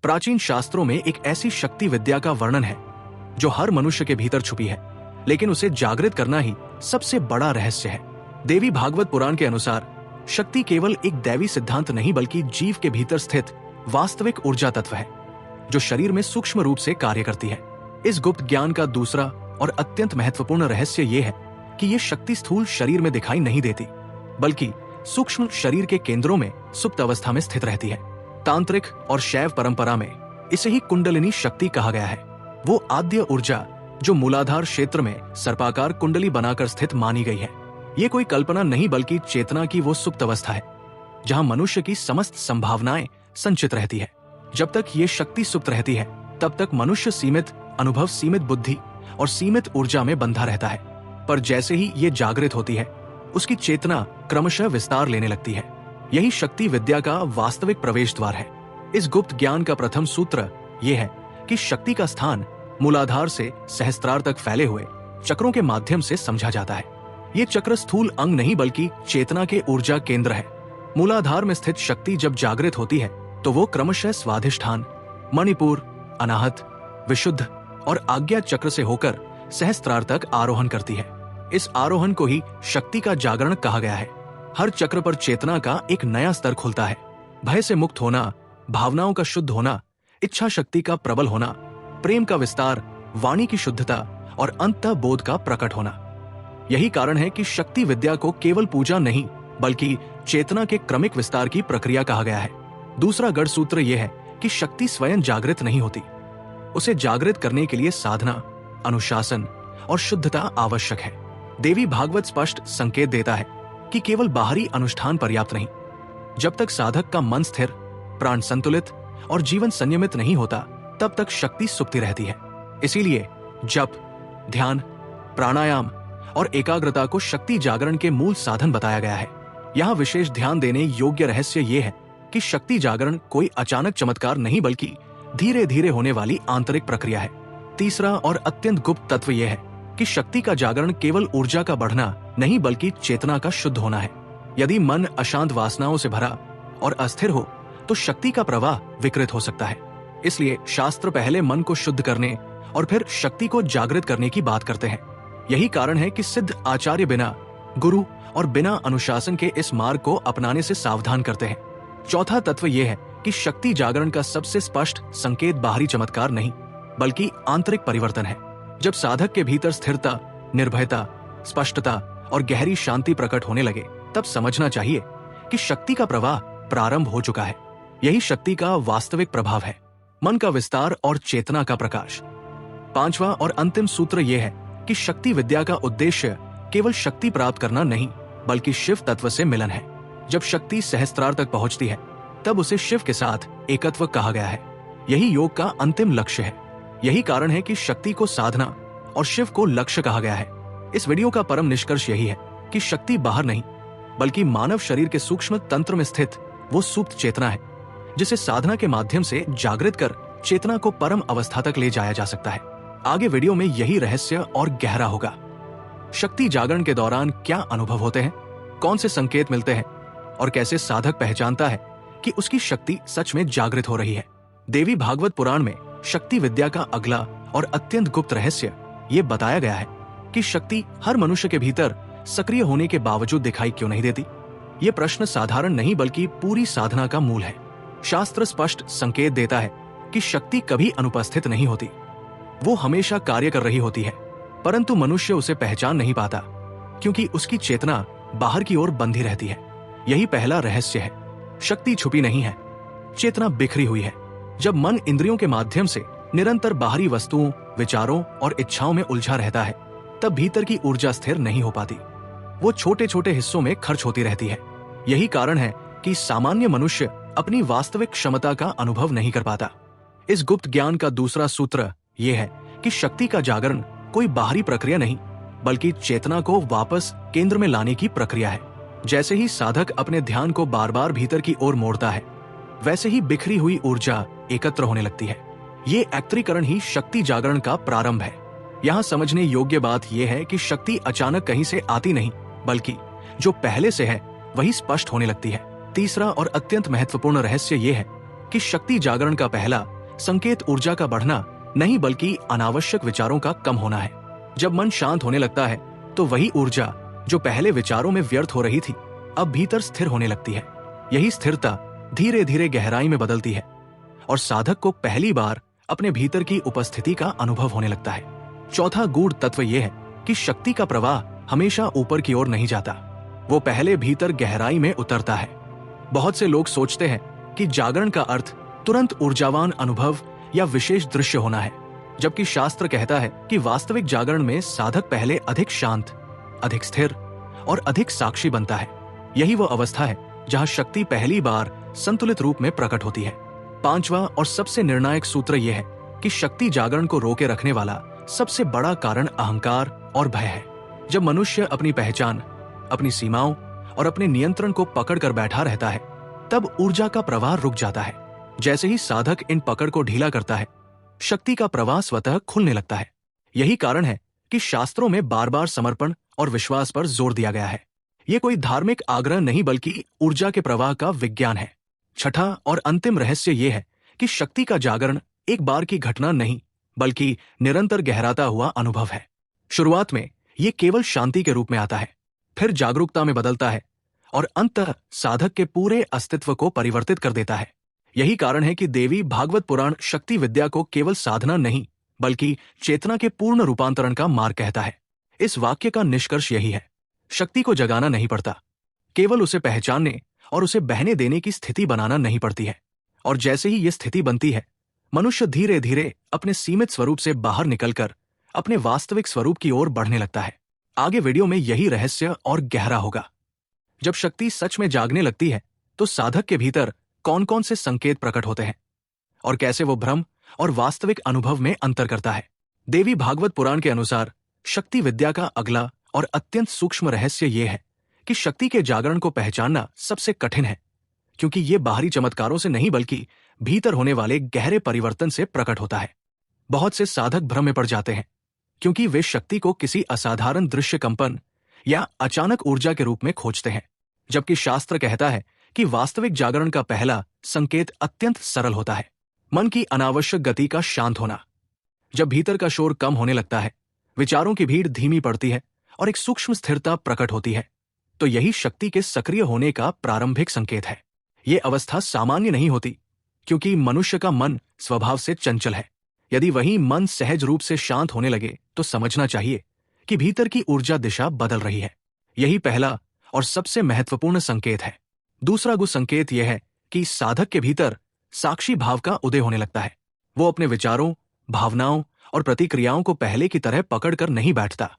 प्राचीन शास्त्रों में एक ऐसी शक्ति विद्या का वर्णन है जो हर मनुष्य के भीतर छुपी है, लेकिन उसे जागृत करना ही सबसे बड़ा रहस्य है। देवी भागवत पुराण के अनुसार शक्ति केवल एक दैवी सिद्धांत नहीं बल्कि जीव के भीतर स्थित वास्तविक ऊर्जा तत्व है जो शरीर में सूक्ष्म रूप से कार्य करती है। इस गुप्त ज्ञान का दूसरा और अत्यंत महत्वपूर्ण रहस्य ये है कि ये शक्ति स्थूल शरीर में दिखाई नहीं देती, बल्कि सूक्ष्म शरीर के केंद्रों में सुप्त अवस्था में स्थित रहती है। तांत्रिक और शैव परंपरा में इसे ही कुंडलिनी शक्ति कहा गया है। वो आद्य ऊर्जा जो मूलाधार क्षेत्र में सर्पाकार कुंडली बनाकर स्थित मानी गई है। ये कोई कल्पना नहीं बल्कि चेतना की वो सुप्त अवस्था है जहां मनुष्य की समस्त संभावनाएं संचित रहती है। जब तक ये शक्ति सुप्त रहती है तब तक मनुष्य सीमित अनुभव, सीमित बुद्धि और सीमित ऊर्जा में बंधा रहता है। पर जैसे ही ये जागृत होती है उसकी चेतना क्रमशः विस्तार लेने लगती है। यही शक्ति विद्या का वास्तविक प्रवेश द्वार है। इस गुप्त ज्ञान का प्रथम सूत्र यह है कि शक्ति का स्थान मूलाधार से सहस्त्रार तक फैले हुए चक्रों के माध्यम से समझा जाता है। ये चक्र स्थूल अंग नहीं बल्कि चेतना के ऊर्जा केंद्र है। मूलाधार में स्थित शक्ति जब जागृत होती है तो वो क्रमशः स्वाधिष्ठान, मणिपुर, अनाहत, विशुद्ध और आज्ञा चक्र से होकर सहस्त्रार तक आरोहण करती है। इस आरोहण को ही शक्ति का जागरण कहा गया है। हर चक्र पर चेतना का एक नया स्तर खुलता है। भय से मुक्त होना, भावनाओं का शुद्ध होना, इच्छा शक्ति का प्रबल होना, प्रेम का विस्तार, वाणी की शुद्धता और अंतः बोध का प्रकट होना। यही कारण है कि शक्ति विद्या को केवल पूजा नहीं बल्कि चेतना के क्रमिक विस्तार की प्रक्रिया कहा गया है। दूसरा गढ़ सूत्र यह है कि शक्ति स्वयं जागृत नहीं होती। उसे जागृत करने के लिए साधना, अनुशासन और शुद्धता आवश्यक है। देवी भागवत स्पष्ट संकेत देता है कि केवल बाहरी अनुष्ठान पर्याप्त नहीं। जब तक साधक का मन स्थिर, प्राण संतुलित और जीवन संयमित नहीं होता तब तक शक्ति सुप्ति रहती है। इसीलिए जप, ध्यान, प्राणायाम और एकाग्रता को शक्ति जागरण के मूल साधन बताया गया है। यहाँ विशेष ध्यान देने योग्य रहस्य ये है कि शक्ति जागरण कोई अचानक चमत्कार नहीं बल्कि धीरे धीरे होने वाली आंतरिक प्रक्रिया है। तीसरा और अत्यंत गुप्त तत्व यह है कि शक्ति का जागरण केवल ऊर्जा का बढ़ना नहीं बल्कि चेतना का शुद्ध होना है। यदि मन अशांत वासनाओं से भरा और अस्थिर हो तो शक्ति का प्रवाह विकृत हो सकता है। इसलिए शास्त्र पहले मन को शुद्ध करने और फिर शक्ति को जागृत करने की बात करते हैं। यही कारण है कि सिद्ध आचार्य बिना गुरु और बिना अनुशासन के इस मार्ग को अपनाने से सावधान करते हैं। चौथा तत्व यह है कि शक्ति जागरण का सबसे स्पष्ट संकेत बाहरी चमत्कार नहीं बल्कि आंतरिक परिवर्तन है। जब साधक के भीतर स्थिरता, निर्भयता, स्पष्टता और गहरी शांति प्रकट होने लगे तब समझना चाहिए कि शक्ति का प्रवाह प्रारंभ हो चुका है। यही शक्ति का वास्तविक प्रभाव है, मन का विस्तार और चेतना का प्रकाश। पांचवा और अंतिम सूत्र यह है कि शक्ति विद्या का उद्देश्य केवल शक्ति प्राप्त करना नहीं बल्कि शिव तत्व से मिलन है। जब शक्ति सहस्त्रार तक पहुंचती है तब उसे शिव के साथ एकत्व कहा गया है। यही योग का अंतिम लक्ष्य है। यही कारण है कि शक्ति को साधना और शिव को लक्ष्य कहा गया है। इस वीडियो का परम निष्कर्ष यही है कि शक्ति बाहर नहीं बल्कि मानव शरीर के सूक्ष्म तंत्र में स्थित वो सुप्त चेतना है जिसे साधना के माध्यम से जागृत कर चेतना को परम अवस्था तक ले जाया जा सकता है। आगे वीडियो में यही रहस्य और गहरा होगा। शक्ति जागरण के दौरान क्या अनुभव होते हैं, कौन से संकेत मिलते हैं और कैसे साधक पहचानता है कि उसकी शक्ति सच में जागृत हो रही है। देवी भागवत पुराण में शक्ति विद्या का अगला और अत्यंत गुप्त रहस्य ये बताया गया है कि शक्ति हर मनुष्य के भीतर सक्रिय होने के बावजूद दिखाई क्यों नहीं देती। ये प्रश्न साधारण नहीं बल्कि पूरी साधना का मूल है। शास्त्र स्पष्ट संकेत देता है कि शक्ति कभी अनुपस्थित नहीं होती, वो हमेशा कार्य कर रही होती है, परंतु मनुष्य उसे पहचान नहीं पाता क्योंकि उसकी चेतना बाहर की ओर बंधी रहती है। यही पहला रहस्य है। शक्ति छुपी नहीं है, चेतना बिखरी हुई है। जब मन इंद्रियों के माध्यम से निरंतर बाहरी वस्तुओं, विचारों और इच्छाओं में उलझा रहता है तब भीतर की ऊर्जा स्थिर नहीं हो पाती, वो छोटे छोटे हिस्सों में खर्च होती रहती है। यही कारण है कि सामान्य मनुष्य अपनी वास्तविक क्षमता का अनुभव नहीं कर पाता। इस गुप्त ज्ञान का दूसरा सूत्र यह है कि शक्ति का जागरण कोई बाहरी प्रक्रिया नहीं बल्कि चेतना को वापस केंद्र में लाने की प्रक्रिया है। जैसे ही साधक अपने ध्यान को बार बार भीतर की ओर मोड़ता है वैसे ही बिखरी हुई ऊर्जा एकत्र होने लगती है। ये एकत्रीकरण ही शक्ति जागरण का प्रारंभ है। यहाँ समझने योग्य बात यह है कि शक्ति अचानक कहीं से आती नहीं बल्कि जो पहले से है वही स्पष्ट होने लगती है। तीसरा और अत्यंत महत्वपूर्ण रहस्य ये है कि शक्ति जागरण का पहला संकेत ऊर्जा का बढ़ना नहीं बल्कि अनावश्यक विचारों का कम होना है। जब मन शांत होने लगता है तो वही ऊर्जा जो पहले विचारों में व्यर्थ हो रही थी अब भीतर स्थिर होने लगती है। यही स्थिरता धीरे धीरे गहराई में बदलती है और साधक को पहली बार अपने भीतर की उपस्थिति का अनुभव होने लगता है। चौथा गूढ़ तत्व यह है कि शक्ति का प्रवाह हमेशा ऊपर की ओर नहीं जाता, वो पहले भीतर गहराई में उतरता है। बहुत से लोग सोचते हैं कि जागरण का अर्थ तुरंत ऊर्जावान अनुभव या विशेष दृश्य होना है, जबकि शास्त्र कहता है कि वास्तविक जागरण में साधक पहले अधिक शांत, अधिक स्थिर और अधिक साक्षी बनता है। यही वो अवस्था है जहां शक्ति पहली बार संतुलित रूप में प्रकट होती है। पांचवा और सबसे निर्णायक सूत्र यह है कि शक्ति जागरण को रोके रखने वाला सबसे बड़ा कारण अहंकार और भय है। जब मनुष्य अपनी पहचान, अपनी सीमाओं और अपने नियंत्रण को पकड़ कर बैठा रहता है तब ऊर्जा का प्रवाह रुक जाता है। जैसे ही साधक इन पकड़ को ढीला करता है शक्ति का प्रवाह स्वतः खुलने लगता है। यही कारण है कि शास्त्रों में बार बार समर्पण और विश्वास पर जोर दिया गया है। ये कोई धार्मिक आग्रह नहीं बल्कि ऊर्जा के प्रवाह का विज्ञान है। छठा और अंतिम रहस्य ये है कि शक्ति का जागरण एक बार की घटना नहीं बल्कि निरंतर गहराता हुआ अनुभव है। शुरुआत में ये केवल शांति के रूप में आता है, फिर जागरूकता में बदलता है और अंततः साधक के पूरे अस्तित्व को परिवर्तित कर देता है। यही कारण है कि देवी भागवत पुराण शक्ति विद्या को केवल साधना नहीं बल्कि चेतना के पूर्ण रूपांतरण का मार्ग कहता है। इस वाक्य का निष्कर्ष यही है, शक्ति को जगाना नहीं पड़ता, केवल उसे पहचानने और उसे बहने देने की स्थिति बनाना नहीं पड़ती है। और जैसे ही ये स्थिति बनती है मनुष्य धीरे धीरे अपने सीमित स्वरूप से बाहर निकलकर अपने वास्तविक स्वरूप की ओर बढ़ने लगता है। आगे वीडियो में यही रहस्य और गहरा होगा। जब शक्ति सच में जागने लगती है तो साधक के भीतर कौन कौन से संकेत प्रकट होते हैं और कैसे वो भ्रम और वास्तविक अनुभव में अंतर करता है। देवी भागवत पुराण के अनुसार शक्ति विद्या का अगला और अत्यंत सूक्ष्म रहस्य ये है कि शक्ति के जागरण को पहचानना सबसे कठिन है, क्योंकि ये बाहरी चमत्कारों से नहीं बल्कि भीतर होने वाले गहरे परिवर्तन से प्रकट होता है। बहुत से साधक भ्रम में पड़ जाते हैं क्योंकि वे शक्ति को किसी असाधारण दृश्य कंपन या अचानक ऊर्जा के रूप में खोजते हैं, जबकि शास्त्र कहता है कि वास्तविक जागरण का पहला संकेत अत्यंत सरल होता है, मन की अनावश्यक गति का शांत होना। जब भीतर का शोर कम होने लगता है, विचारों की भीड़ धीमी पड़ती है और एक सूक्ष्म स्थिरता प्रकट होती है, तो यही शक्ति के सक्रिय होने का प्रारंभिक संकेत है। ये अवस्था सामान्य नहीं होती क्योंकि मनुष्य का मन स्वभाव से चंचल है। यदि वही मन सहज रूप से शांत होने लगे तो समझना चाहिए कि भीतर की ऊर्जा दिशा बदल रही है। यही पहला और सबसे महत्वपूर्ण संकेत है। दूसरा गुप्त संकेत यह है कि साधक के भीतर साक्षी भाव का उदय होने लगता है। वो अपने विचारों, भावनाओं और प्रतिक्रियाओं को पहले की तरह पकड़कर नहीं बैठता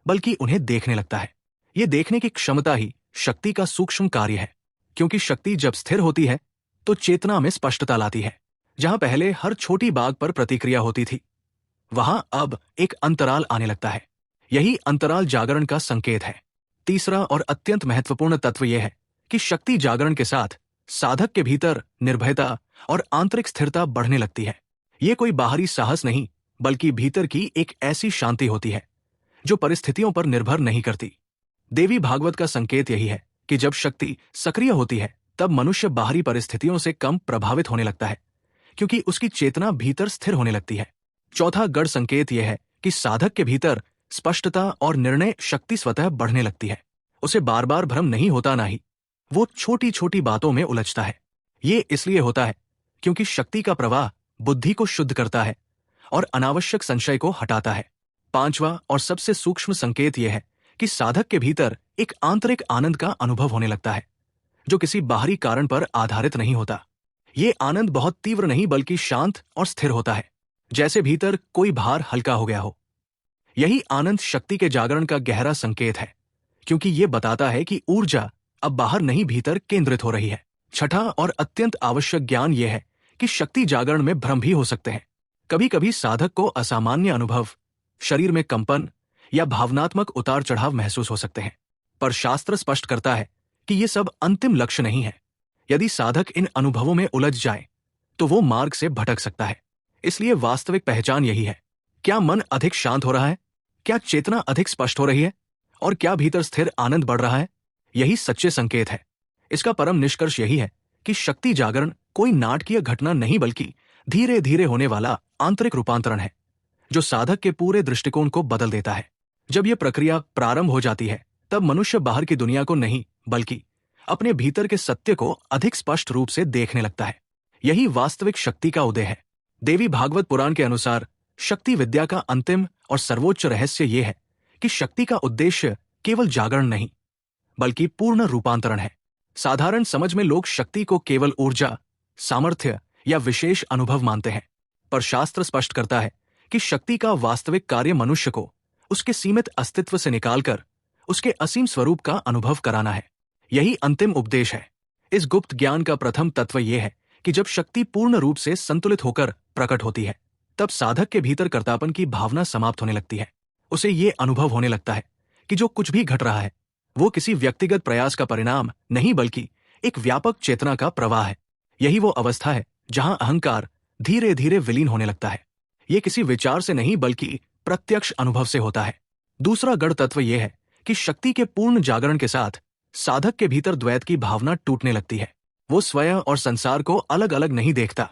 बल्कि उन्हें देखने लगता है। ये देखने की क्षमता ही शक्ति का सूक्ष्म कार्य है, क्योंकि शक्ति जब स्थिर होती है तो चेतना में स्पष्टता लाती है। जहां पहले हर छोटी बात पर प्रतिक्रिया होती थी वहां अब एक अंतराल आने लगता है। यही अंतराल जागरण का संकेत है। तीसरा और अत्यंत महत्वपूर्ण तत्व यह है कि शक्ति जागरण के साथ साधक के भीतर निर्भयता और आंतरिक स्थिरता बढ़ने लगती है। ये कोई बाहरी साहस नहीं बल्कि भीतर की एक ऐसी शांति होती है जो परिस्थितियों पर निर्भर नहीं करती। देवी भागवत का संकेत यही है कि जब शक्ति सक्रिय होती है तब मनुष्य बाहरी परिस्थितियों से कम प्रभावित होने लगता है, क्योंकि उसकी चेतना भीतर स्थिर होने लगती है। चौथा गढ़ संकेत यह है कि साधक के भीतर स्पष्टता और निर्णय शक्ति स्वतः बढ़ने लगती है। उसे बार बार भ्रम नहीं होता, ना ही वो छोटी छोटी बातों में उलझता है। ये इसलिए होता है क्योंकि शक्ति का प्रवाह बुद्धि को शुद्ध करता है और अनावश्यक संशय को हटाता है। पांचवा और सबसे सूक्ष्म संकेत यह है कि साधक के भीतर एक आंतरिक आनंद का अनुभव होने लगता है जो किसी बाहरी कारण पर आधारित नहीं होता। ये आनंद बहुत तीव्र नहीं बल्कि शांत और स्थिर होता है, जैसे भीतर कोई भार हल्का हो गया हो। यही आनंद शक्ति के जागरण का गहरा संकेत है, क्योंकि ये बताता है कि ऊर्जा अब बाहर नहीं भीतर केंद्रित हो रही है। छठा और अत्यंत आवश्यक ज्ञान यह है कि शक्ति जागरण में भ्रम भी हो सकते हैं। कभी कभी साधक को असामान्य अनुभव, शरीर में कंपन या भावनात्मक उतार चढ़ाव महसूस हो सकते हैं, पर शास्त्र स्पष्ट करता है कि ये सब अंतिम लक्ष्य नहीं है। यदि साधक इन अनुभवों में उलझ जाए तो वो मार्ग से भटक सकता है। इसलिए वास्तविक पहचान यही है, क्या मन अधिक शांत हो रहा है, क्या चेतना अधिक स्पष्ट हो रही है और क्या भीतर स्थिर आनंद बढ़ रहा है। यही सच्चे संकेत है। इसका परम निष्कर्ष यही है कि शक्ति जागरण कोई नाटकीय घटना नहीं बल्कि धीरे धीरे होने वाला आंतरिक रूपांतरण है जो साधक के पूरे दृष्टिकोण को बदल देता है। जब यह प्रक्रिया प्रारंभ हो जाती है तब मनुष्य बाहर की दुनिया को नहीं बल्कि अपने भीतर के सत्य को अधिक स्पष्ट रूप से देखने लगता है। यही वास्तविक शक्ति का उदय है। देवी भागवत पुराण के अनुसार शक्ति विद्या का अंतिम और सर्वोच्च रहस्य यह है कि शक्ति का उद्देश्य केवल जागरण नहीं बल्कि पूर्ण रूपांतरण है। साधारण समझ में लोग शक्ति को केवल ऊर्जा, सामर्थ्य या विशेष अनुभव मानते हैं, पर शास्त्र स्पष्ट करता है कि शक्ति का वास्तविक कार्य मनुष्य को उसके सीमित अस्तित्व से निकालकर उसके असीम स्वरूप का अनुभव कराना है। यही अंतिम उपदेश है। इस गुप्त ज्ञान का प्रथम तत्व यह है कि जब शक्ति पूर्ण रूप से संतुलित होकर प्रकट होती है तब साधक के भीतर कर्तापन की भावना समाप्त होने लगती है। उसे ये अनुभव होने लगता है कि जो कुछ भी घट रहा है वो किसी व्यक्तिगत प्रयास का परिणाम नहीं बल्कि एक व्यापक चेतना का प्रवाह है। यही वो अवस्था है जहां अहंकार धीरे धीरे विलीन होने लगता है। ये किसी विचार से नहीं बल्कि प्रत्यक्ष अनुभव से होता है। दूसरा गढ़ तत्व यह है कि शक्ति के पूर्ण जागरण के साथ साधक के भीतर द्वैत की भावना टूटने लगती है। वो स्वयं और संसार को अलग अलग नहीं देखता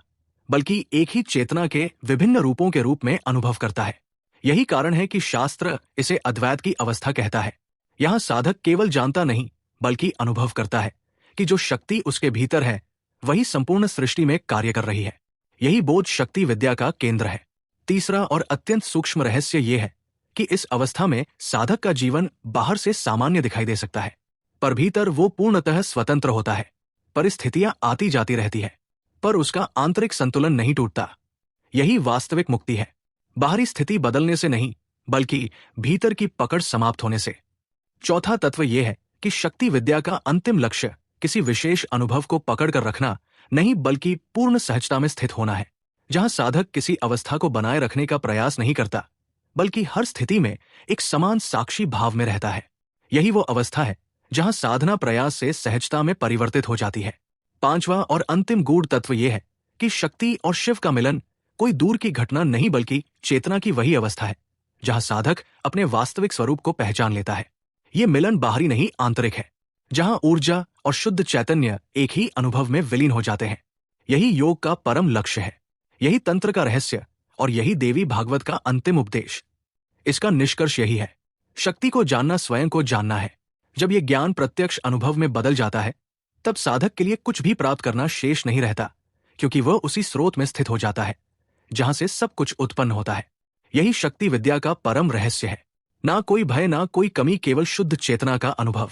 बल्कि एक ही चेतना के विभिन्न रूपों के रूप में अनुभव करता है। यही कारण है कि शास्त्र इसे अद्वैत की अवस्था कहता है। यहाँ साधक केवल जानता नहीं बल्कि अनुभव करता है कि जो शक्ति उसके भीतर है वही संपूर्ण सृष्टि में कार्य कर रही है। यही बोध शक्ति विद्या का केंद्र है। तीसरा और अत्यंत सूक्ष्म रहस्य यह है कि इस अवस्था में साधक का जीवन बाहर से सामान्य दिखाई दे सकता है, पर भीतर वो पूर्णतः स्वतंत्र होता है। परिस्थितियां आती जाती रहती है, पर उसका आंतरिक संतुलन नहीं टूटता। यही वास्तविक मुक्ति है, बाहरी स्थिति बदलने से नहीं बल्कि भीतर की पकड़ समाप्त होने से। चौथा तत्व यह है कि शक्ति विद्या का अंतिम लक्ष्य किसी विशेष अनुभव को पकड़कर रखना नहीं बल्कि पूर्ण सहजता में स्थित होना है, जहां साधक किसी अवस्था को बनाए रखने का प्रयास नहीं करता बल्कि हर स्थिति में एक समान साक्षी भाव में रहता है। यही वो अवस्था है जहां साधना प्रयास से सहजता में परिवर्तित हो जाती है। पांचवा और अंतिम गूढ़ तत्व यह है कि शक्ति और शिव का मिलन कोई दूर की घटना नहीं बल्कि चेतना की वही अवस्था है जहां साधक अपने वास्तविक स्वरूप को पहचान लेता है। ये मिलन बाहरी नहीं आंतरिक है, जहां ऊर्जा और शुद्ध चैतन्य एक ही अनुभव में विलीन हो जाते हैं। यही योग का परम लक्ष्य है, यही तंत्र का रहस्य और यही देवी भागवत का अंतिम उपदेश। इसका निष्कर्ष यही है, शक्ति को जानना स्वयं को जानना है। जब यह ज्ञान प्रत्यक्ष अनुभव में बदल जाता है तब साधक के लिए कुछ भी प्राप्त करना शेष नहीं रहता, क्योंकि वह उसी स्रोत में स्थित हो जाता है जहां से सब कुछ उत्पन्न होता है। यही शक्ति विद्या का परम रहस्य है। ना कोई भय, ना कोई कमी, केवल शुद्ध चेतना का अनुभव।